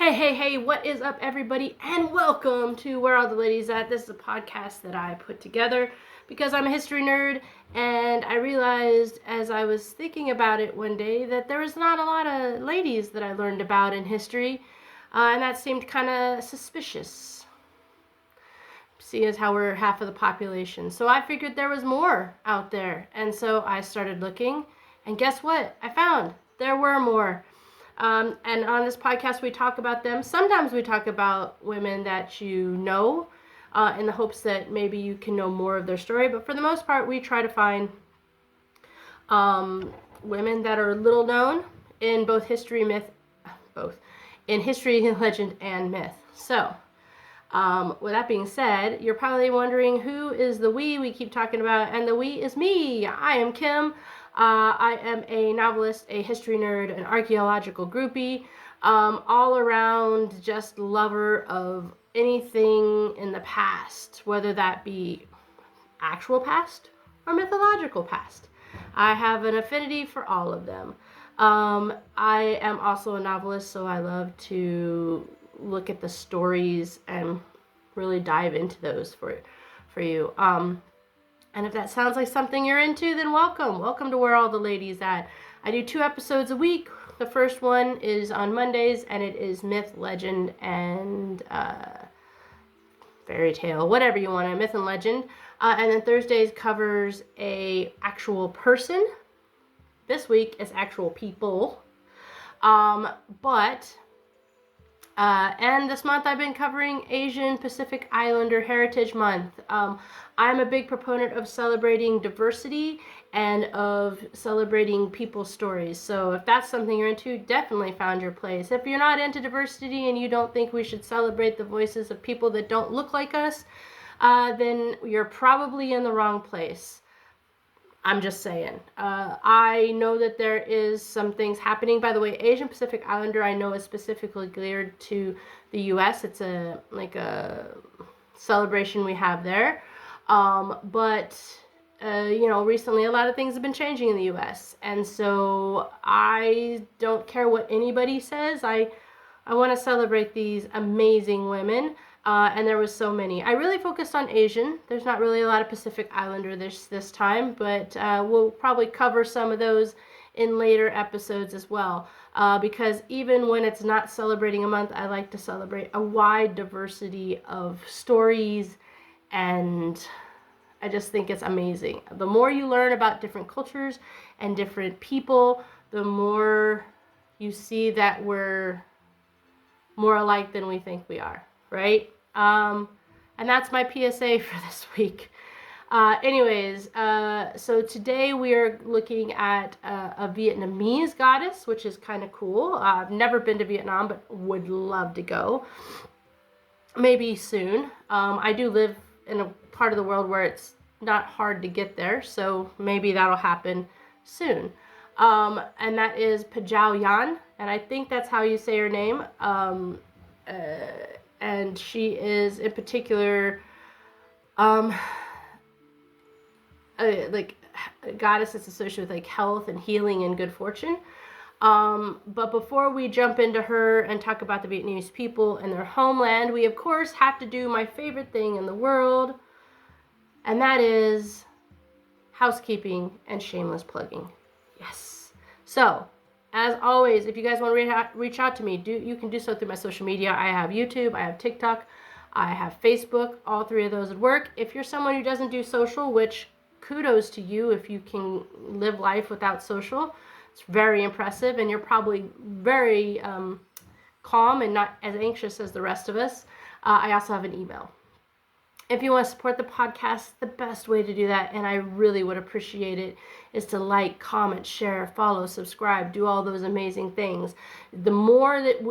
Hey, what is up, everybody? And welcome to Where Are the Ladies At? This is a podcast that I put together because I'm a history nerd, and I realized as I was thinking about it one day that there was not a lot of ladies that I learned about in history, and that seemed kind of suspicious, seeing as how we're half of the population. So I figured there was more out there, and so I started looking, and guess what? I found there were more. And on this podcast, we talk about them. Sometimes we talk about women that you know in the hopes that maybe you can know more of their story. But for the most part, we try to find women that are little known in both history, legend, and myth. So, with that being said, you're probably wondering who is the we keep talking about, and the we is me. I am Kim. I am a novelist, a history nerd, an archaeological groupie, all around just lover of anything in the past, whether that be actual past or mythological past. I have an affinity for all of them. I am also a novelist, so I love to look at the stories and really dive into those for you. And if that sounds like something you're into, then welcome. Welcome to Where All the Ladies At. I do 2 episodes a week. The first one is on Mondays, and it is myth, legend, and fairy tale, whatever you want, myth and legend. And then Thursdays covers a actual person. This week is actual people. And this month I've been covering Asian Pacific Islander Heritage Month. I'm a big proponent of celebrating diversity and of celebrating people's stories. So if that's something you're into, definitely found your place. If you're not into diversity and you don't think we should celebrate the voices of people that don't look like us, then you're probably in the wrong place. I'm just saying. I know that there is some things happening. By the way, Asian Pacific Islander I know is specifically geared to the U.S. It's a celebration we have there. Recently a lot of things have been changing in the U.S. And so I don't care what anybody says. I want to celebrate these amazing women. And there was so many. I really focused on Asian. There's not really a lot of Pacific Islander this time, but we'll probably cover some of those in later episodes as well. Because even when it's not celebrating a month, I like to celebrate a wide diversity of stories, and I just think it's amazing. The more you learn about different cultures and different people, the more you see that we're more alike than we think we are, right? And that's my PSA for this week. So today we are looking at a Vietnamese goddess, which is kind of cool. I've never been to Vietnam, but would love to go. Maybe soon. I do live in a part of the world where it's not hard to get there, so maybe that'll happen soon. And that is Pajau Yan, and I think that's how you say her name. And she is in particular a goddess that's associated with health and healing and good fortune. But before we jump into her and talk about the Vietnamese people and their homeland, we of course have to do my favorite thing in the world, and that is housekeeping and shameless plugging. Yes. So, as always, if you guys want to reach out to me, you can do so through my social media. I have YouTube, I have TikTok, I have Facebook. All 3 of those would work. If you're someone who doesn't do social, which kudos to you if you can live life without social. It's very impressive, and you're probably very calm and not as anxious as the rest of us. I also have an email. If you want to support the podcast, the best way to do that, and I really would appreciate it, is to like, comment, share, follow, subscribe, do all those amazing things. The more that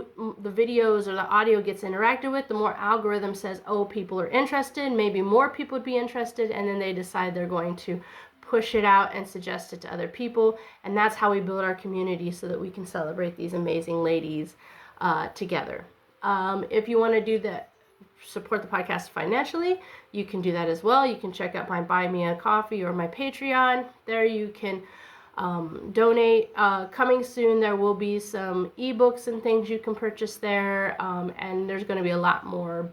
the videos or the audio gets interacted with, the more algorithm says, oh, people are interested, maybe more people would be interested, and then they decide they're going to push it out and suggest it to other people. And that's how we build our community so that we can celebrate these amazing ladies together. If you want to do that, support the podcast financially, you can do that as well. You can check out my Buy Me a Coffee or my Patreon. There you can donate. Coming soon, there will be some ebooks and things you can purchase there, and there's going to be a lot more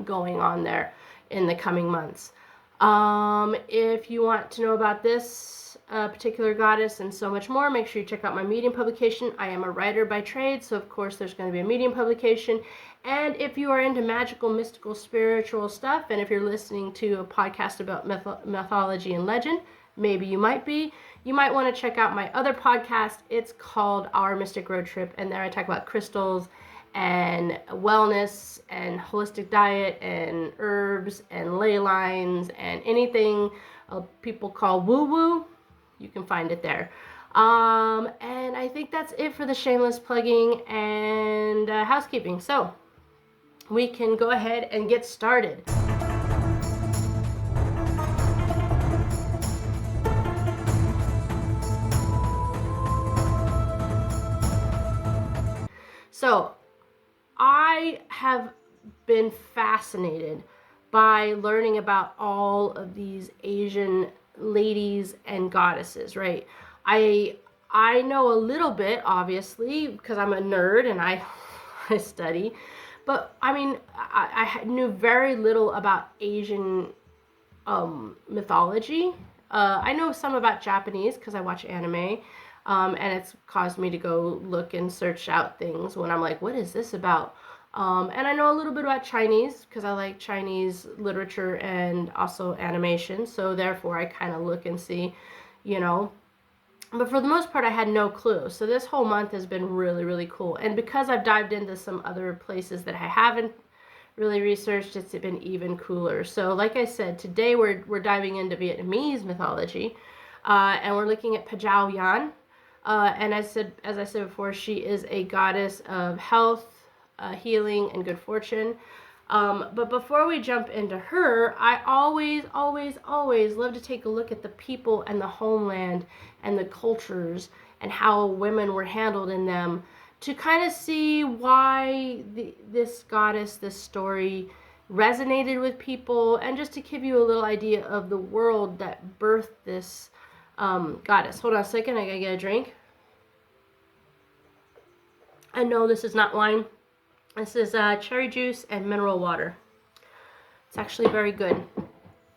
going on there in the coming months. If you want to know about this particular goddess and so much more, make sure you check out my Medium publication. I am a writer by trade, so of course there's going to be a Medium publication. And if you are into magical, mystical, spiritual stuff, and if you're listening to a podcast about mythology and legend, maybe you might be, you might want to check out my other podcast. It's called Our Mystic Road Trip, and there I talk about crystals and wellness and holistic diet and herbs and ley lines and anything people call woo-woo. You can find it there. And I think that's it for the shameless plugging and housekeeping. So we can go ahead and get started. So I have been fascinated by learning about all of these Asian ladies and goddesses, right? I know a little bit, obviously, because I'm a nerd and I study, but I mean, I knew very little about Asian mythology. I know some about Japanese because I watch anime. And it's caused me to go look and search out things when I'm like, what is this about? And I know a little bit about Chinese because I like Chinese literature and also animation. So therefore I kind of look and see, you know. But for the most part, I had no clue. So this whole month has been really, really cool. And because I've dived into some other places that I haven't really researched, it's been even cooler. So like I said, today we're diving into Vietnamese mythology. And we're looking at Pajau Yan. And as I said before, she is a goddess of health, healing, and good fortune. But before we jump into her, I always love to take a look at the people and the homeland and the cultures and how women were handled in them to kind of see why this goddess, this story resonated with people, and just to give you a little idea of the world that birthed this goddess. Hold on a second, I gotta get a drink. I know this is not wine. This is cherry juice and mineral water. It's actually very good.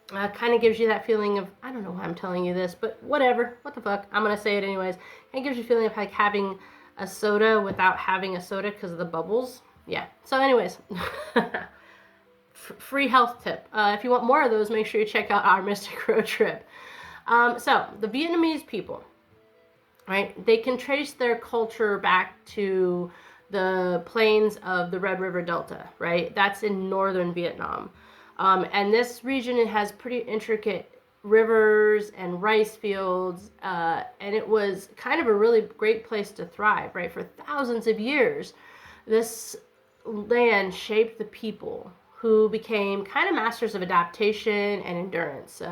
Kind of gives you that feeling of, I don't know why I'm telling you this, but whatever. What the fuck? I'm gonna say it anyways. It gives you a feeling of like having a soda without having a soda because of the bubbles. Yeah. So anyways, free health tip. If you want more of those, make sure you check out Our Mystic Road Trip. So the Vietnamese people, right? They can trace their culture back to the plains of the Red River Delta, right? That's in northern Vietnam. And this region, it has pretty intricate rivers and rice fields, and it was kind of a really great place to thrive, right? For thousands of years, this land shaped the people who became kind of masters of adaptation and endurance.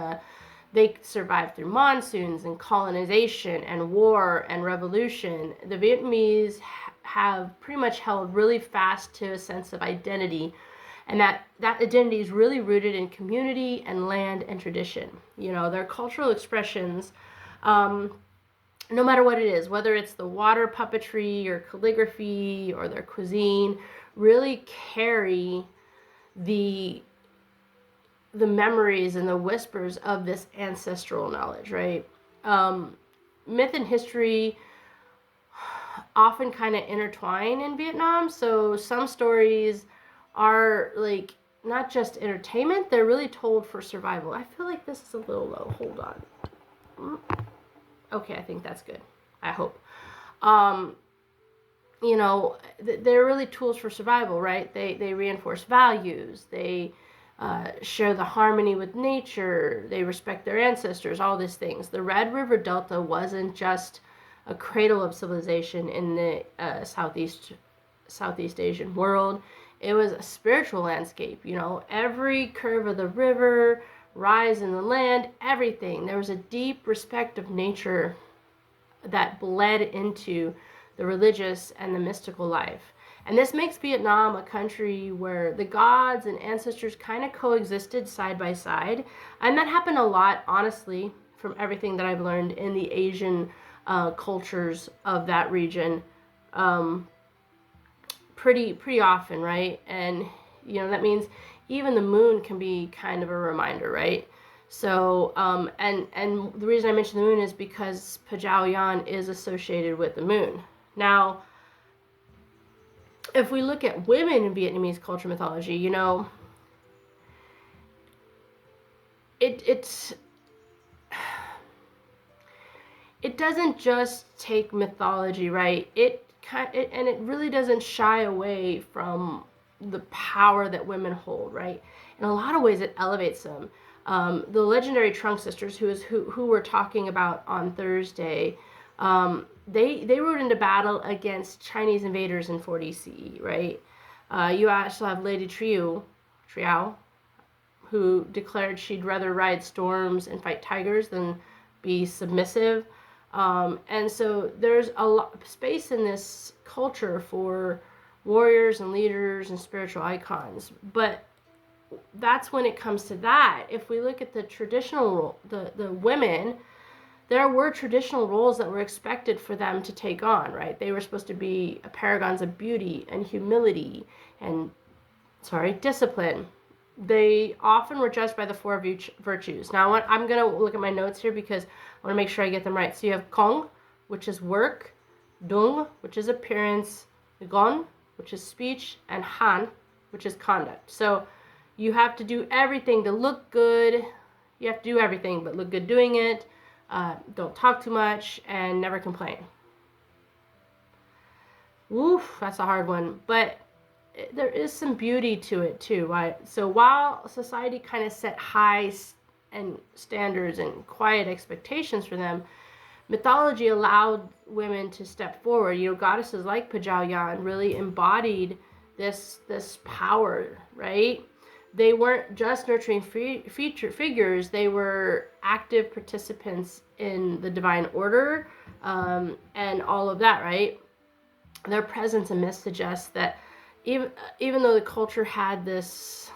They survived through monsoons and colonization and war and revolution. The Vietnamese have pretty much held really fast to a sense of identity, and that identity is really rooted in community and land and tradition. You know, their cultural expressions, no matter what it is, whether it's the water puppetry or calligraphy or their cuisine, really carry the memories and the whispers of this ancestral knowledge, right? Myth and history often kind of intertwine in Vietnam. So some stories are like not just entertainment, they're really told for survival. I feel like this is a little low. Hold on. Okay, I think that's good. I hope. You know, they're really tools for survival, right? They reinforce values. They share the harmony with nature. They respect their ancestors, all these things. The Red River Delta wasn't just a cradle of civilization in the Southeast Asian world. It was a spiritual landscape, you know, every curve of the river, rise in the land, everything. There was a deep respect of nature that bled into the religious and the mystical life. And this makes Vietnam a country where the gods and ancestors kind of coexisted side by side. And that happened a lot, honestly, from everything that I've learned in the Asian cultures of that region, pretty often, right? And that means even the moon can be kind of a reminder, right? So and the reason I mention the moon is because Pajau Yan is associated with the moon. Now, if we look at women in Vietnamese culture mythology, it doesn't just take mythology, right? And it really doesn't shy away from the power that women hold, right? In a lot of ways, it elevates them. The legendary Trunk sisters, who we're talking about on Thursday, they rode into battle against Chinese invaders in 40 CE, right? You also have Lady Triao, who declared she'd rather ride storms and fight tigers than be submissive. And so there's a lot of space in this culture for warriors and leaders and spiritual icons. But that's when it comes to that. If we look at the traditional role, the women, there were traditional roles that were expected for them to take on, right? They were supposed to be paragons of beauty and humility and, discipline. They often were judged by the four virtues. Now, I'm going to look at my notes here because I want to make sure I get them right. So you have Kong, which is work, Dung, which is appearance, Gon, which is speech, and Han, which is conduct. So you have to do everything to look good. You have to do everything but look good doing it. Don't talk too much and never complain. Woof, that's a hard one. But there is some beauty to it too, right? So while society kind of set high and standards and quiet expectations for them, mythology allowed women to step forward. Goddesses like Pajau Yan really embodied this power, right? They weren't just nurturing figures, they were active participants in the divine order, and all of that, right? Their presence in myths suggests that even though the culture had this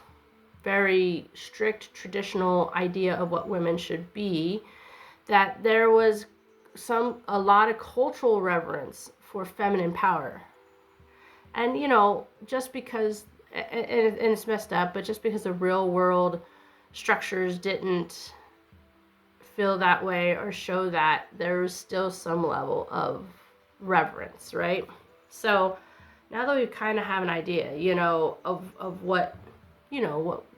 very strict traditional idea of what women should be, that there was a lot of cultural reverence for feminine power. And just because, and it's messed up, but just because the real world structures didn't feel that way or show that, there was still some level of reverence, right? So now that we kind of have an idea, of what,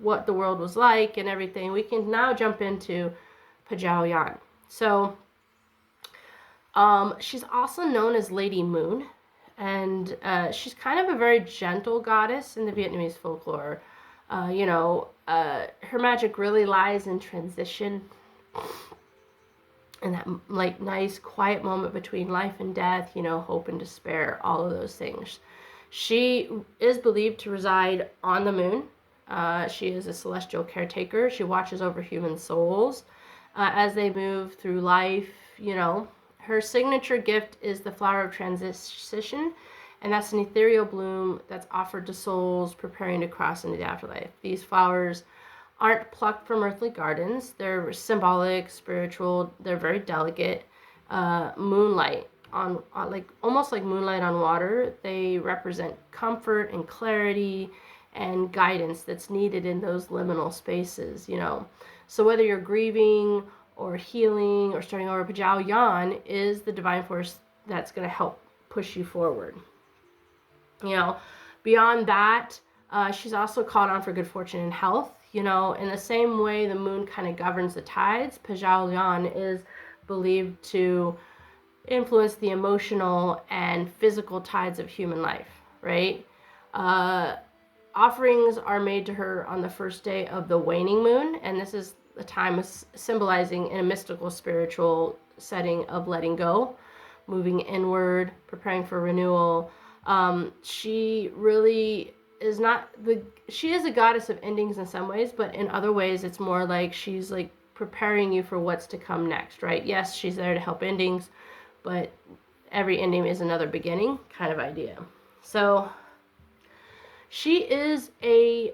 what the world was like and everything, we can now jump into Pajau Yan. So she's also known as Lady Moon, and she's kind of a very gentle goddess in the Vietnamese folklore. Her magic really lies in transition, and that nice quiet moment between life and death, hope and despair, all of those things. She is believed to reside on the moon. She is a celestial caretaker. She watches over human souls as they move through life, Her signature gift is the flower of transition, and that's an ethereal bloom that's offered to souls preparing to cross into the afterlife. These flowers aren't plucked from earthly gardens. They're symbolic, spiritual. They're very delicate. Moonlight on almost like moonlight on water. They represent comfort and clarity and guidance that's needed in those liminal spaces, So whether you're grieving or healing or starting over, Pajau Yan is the divine force that's going to help push you forward. Beyond that, she's also called on for good fortune and health. In the same way the moon kind of governs the tides, Pajau Yan is believed to influence the emotional and physical tides of human life, right? Offerings are made to her on the first day of the waning moon, and this is a time symbolizing in a mystical, spiritual setting of letting go, moving inward, preparing for renewal. She really is she is a goddess of endings in some ways, but in other ways it's more like she's like preparing you for what's to come next, right? Yes, she's there to help endings, but every ending is another beginning kind of idea. So she is a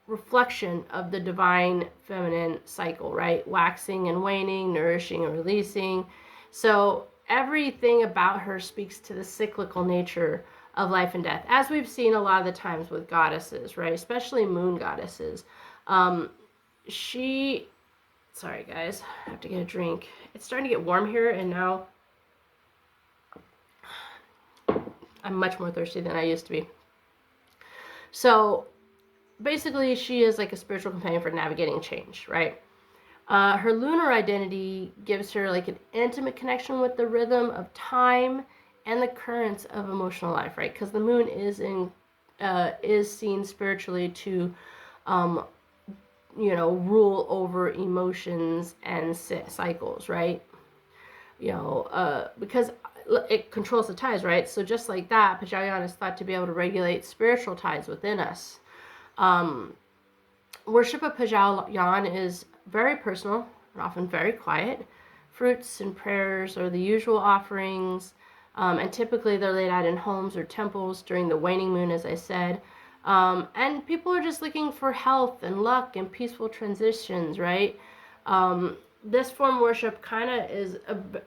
reflection of the divine feminine cycle, right? Waxing and waning, nourishing and releasing. So everything about her speaks to the cyclical nature of life and death, as we've seen a lot of the times with goddesses, right? Especially moon goddesses. Sorry guys, I have to get a drink. It's starting to get warm here, and now I'm much more thirsty than I used to be. So basically, she is like a spiritual companion for navigating change, right? Her lunar identity gives her like an intimate connection with the rhythm of time and the currents of emotional life, right? Because the moon is seen spiritually to, rule over emotions and cycles, right? Because it controls the tides, right? So just like that, Pajau Yan is thought to be able to regulate spiritual tides within us. Worship of Pajau Yan is very personal and often very quiet. Fruits and prayers are the usual offerings, and typically they're laid out in homes or temples during the waning moon, as I said. And people are just looking for health and luck and peaceful transitions, right? This form of worship kind of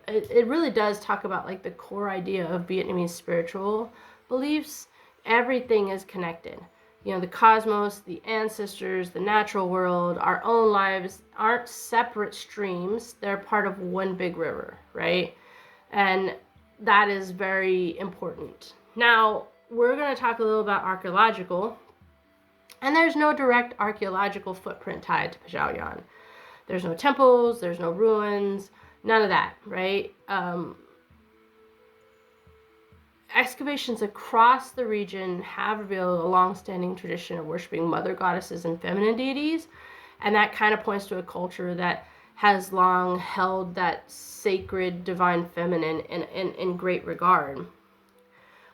it really does talk about like the core idea of Vietnamese spiritual beliefs. Everything is connected. The cosmos, the ancestors, the natural world, our own lives aren't separate streams. They're part of one big river, right? And that is very important. Now, we're going to talk a little about archaeological. And there's no direct archaeological footprint tied to Pajau Yan. There's no temples, there's no ruins, none of that, right? Excavations across the region have revealed a long-standing tradition of worshiping mother goddesses and feminine deities, and that kind of points to a culture that has long held that sacred divine feminine in great regard.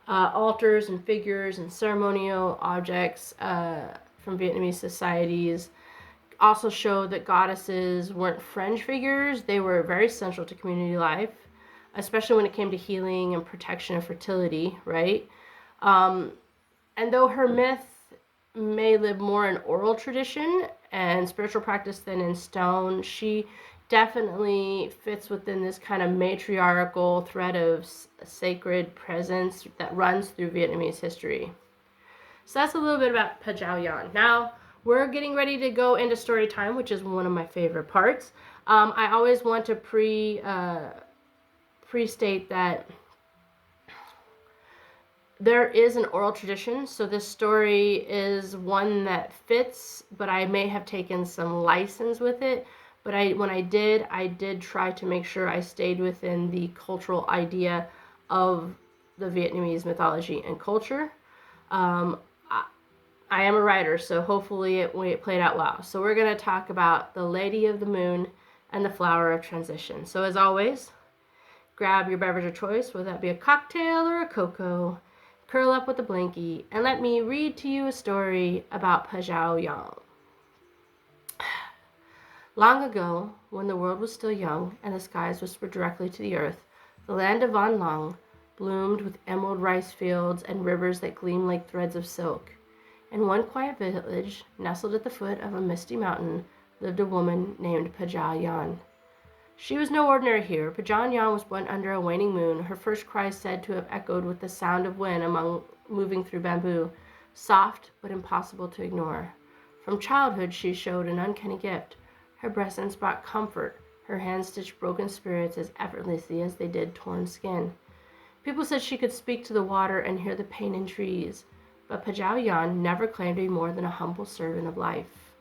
Altars and figures and ceremonial objects from Vietnamese societies also show that goddesses weren't fringe figures. They were very central to community life, especially when it came to healing and protection and fertility, right? And though her myth may live more in oral tradition and spiritual practice than in stone, she definitely fits within this kind of matriarchal thread of sacred presence that runs through Vietnamese history. So that's a little bit about Pajau Yan. Now, we're getting ready to go into story time, which is one of my favorite parts. I always want to pre-state that there is an oral tradition, so this story is one that fits, but I may have taken some license with it. But when I did try to make sure I stayed within the cultural idea of the Vietnamese mythology and culture. I am a writer, so hopefully it played out well. So we're going to talk about the Lady of the Moon and the Flower of Transition. So as always, grab your beverage of choice, whether that be a cocktail or a cocoa, curl up with a blankie, and let me read to you a story about Pajau Yan. Long ago, when the world was still young and the skies whispered directly to the earth, the land of Van Long bloomed with emerald rice fields and rivers that gleamed like threads of silk. In one quiet village, nestled at the foot of a misty mountain, lived a woman named Pajau Yan. She was no ordinary hero. Pajau Yan was born under a waning moon, her first cry said to have echoed with the sound of wind moving through bamboo, soft but impossible to ignore. From childhood, she showed an uncanny gift. Her presence brought comfort. Her hands stitched broken spirits as effortlessly as they did torn skin. People said she could speak to the water and hear the pain in trees, but Pajau Yan never claimed to be more than a humble servant of life.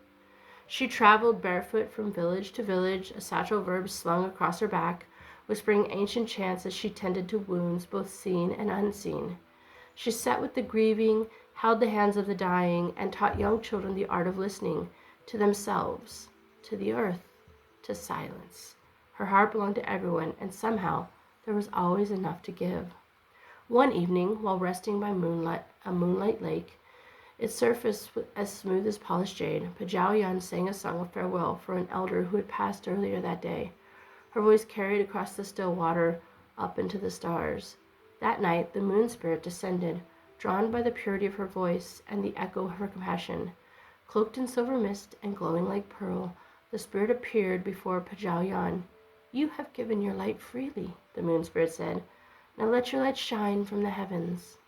She traveled barefoot from village to village, a satchel of herbs slung across her back, whispering ancient chants as she tended to wounds both seen and unseen. She sat with the grieving, held the hands of the dying, and taught young children the art of listening to themselves, to the earth, to silence. Her heart belonged to everyone, and somehow there was always enough to give. One evening, while resting by a moonlight lake, its surface as smooth as polished jade, Pajau Yan sang a song of farewell for an elder who had passed earlier that day. Her voice carried across the still water, up into the stars. That night, the moon spirit descended, drawn by the purity of her voice and the echo of her compassion. Cloaked in silver mist and glowing like pearl, the spirit appeared before Pajau Yan. "You have given your light freely," the moon spirit said. "Now let your light shine from the heavens."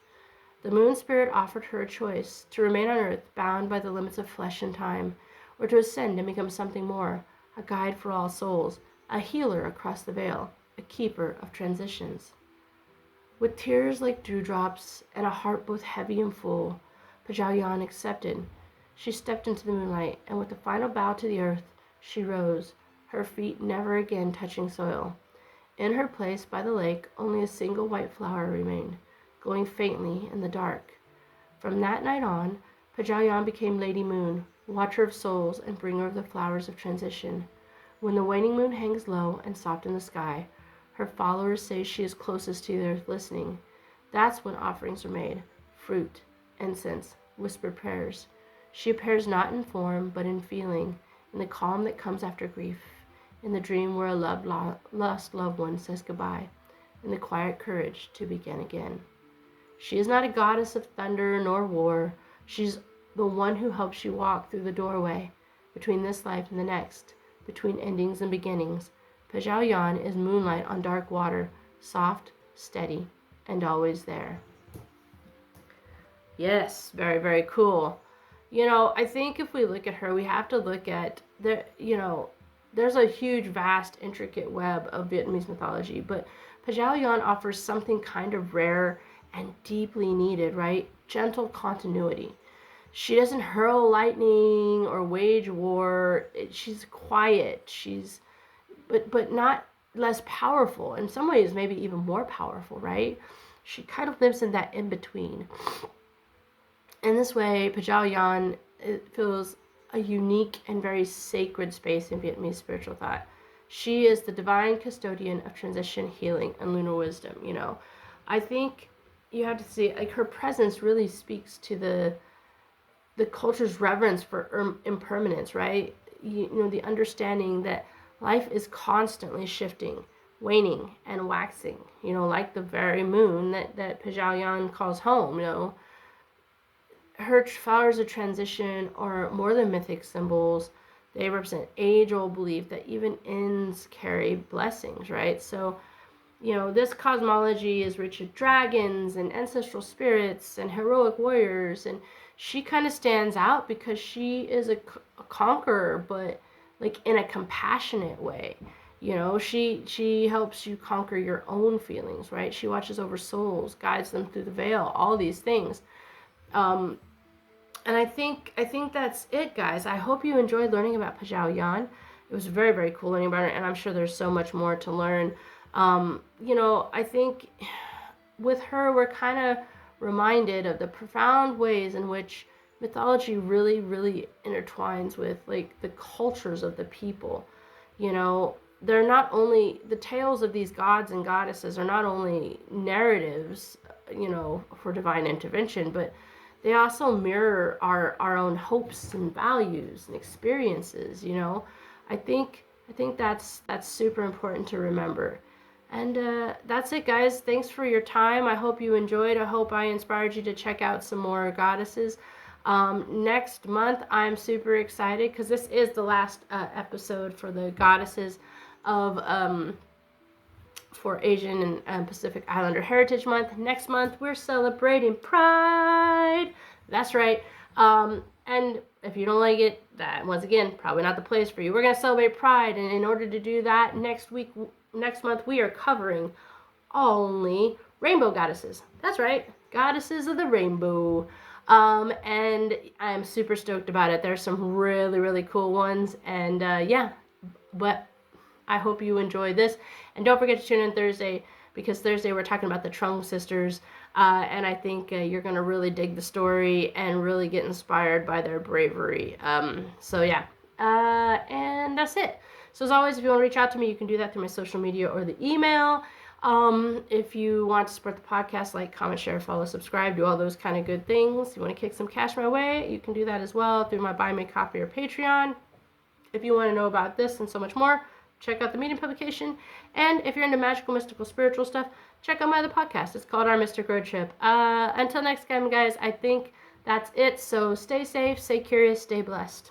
The moon spirit offered her a choice: to remain on earth, bound by the limits of flesh and time, or to ascend and become something more, a guide for all souls, a healer across the veil, a keeper of transitions. With tears like dewdrops and a heart both heavy and full, Pajau Yan accepted. She stepped into the moonlight, and with a final bow to the earth, she rose, her feet never again touching soil. In her place by the lake, only a single white flower remained, glowing faintly in the dark. From that night on, Pajau Yan became Lady Moon, watcher of souls and bringer of the flowers of transition. When the waning moon hangs low and soft in the sky, her followers say she is closest to the earth listening. That's when offerings are made: fruit, incense, whispered prayers. She appears not in form, but in feeling, in the calm that comes after grief, in the dream where a lost loved one says goodbye, in the quiet courage to begin again. She is not a goddess of thunder nor war. She's the one who helps you walk through the doorway, between this life and the next, between endings and beginnings. Pajau Yan is moonlight on dark water, soft, steady, and always there. Yes, very, very cool. I think if we look at her, we have to look at there's a huge, vast, intricate web of Vietnamese mythology, but Pajau Yan offers something kind of rare and deeply needed, right? Gentle continuity. She doesn't hurl lightning or wage war. She's quiet. But not less powerful. In some ways, maybe even more powerful, right? She kind of lives in that in-between. In this way, Pajau Yan feels a unique and very sacred space in Vietnamese spiritual thought. She is the divine custodian of transition, healing, and lunar wisdom. I think you have to see, her presence really speaks to the culture's reverence for impermanence, right? The understanding that life is constantly shifting, waning, and waxing, like the very moon that Pajau Yan calls home. Her flowers of transition are more than mythic symbols. They represent age-old belief that even ends carry blessings, right? So, this cosmology is rich with dragons and ancestral spirits and heroic warriors, and she kind of stands out because she is a conqueror, but like in a compassionate way. She helps you conquer your own feelings, right? She watches over souls, guides them through the veil, all these things. And I think that's it, guys. I hope you enjoyed learning about Pajau Yan. It was very, very cool learning about her, and I'm sure there's so much more to learn. I think with her, we're kind of reminded of the profound ways in which mythology really, really intertwines with like the cultures of the people. They're not only, the tales of these gods and goddesses are not only narratives, for divine intervention, but they also mirror our own hopes and values and experiences. I think that's super important to remember. And that's it, guys. Thanks for your time. I hope you enjoyed. I hope I inspired you to check out some more goddesses. Next month, I'm super excited because this is the last episode for the goddesses of for Asian and Pacific Islander Heritage Month. Next month, we're celebrating Pride. That's right. And if you don't like it, that, once again, probably not the place for you. We're going to celebrate Pride, and in order to do that, next month, we are covering only rainbow goddesses. That's right, goddesses of the rainbow. And I'm super stoked about it. There's some really, really cool ones, and but I hope you enjoy this. And don't forget to tune in Thursday, because Thursday we're talking about the Trung sisters, and I think you're going to really dig the story and really get inspired by their bravery. And that's it. So as always, if you want to reach out to me, you can do that through my social media or the email. If you want to support the podcast, like, comment, share, follow, subscribe, do all those kind of good things. If you want to kick some cash my way, you can do that as well through my Buy Me Coffee or Patreon. If you want to know about this and so much more, check out the Medium publication. And if you're into magical, mystical, spiritual stuff, check out my other podcast. It's called Our Mystic Road Trip. Until next time, guys, I think That's it. So stay safe, stay curious, stay blessed.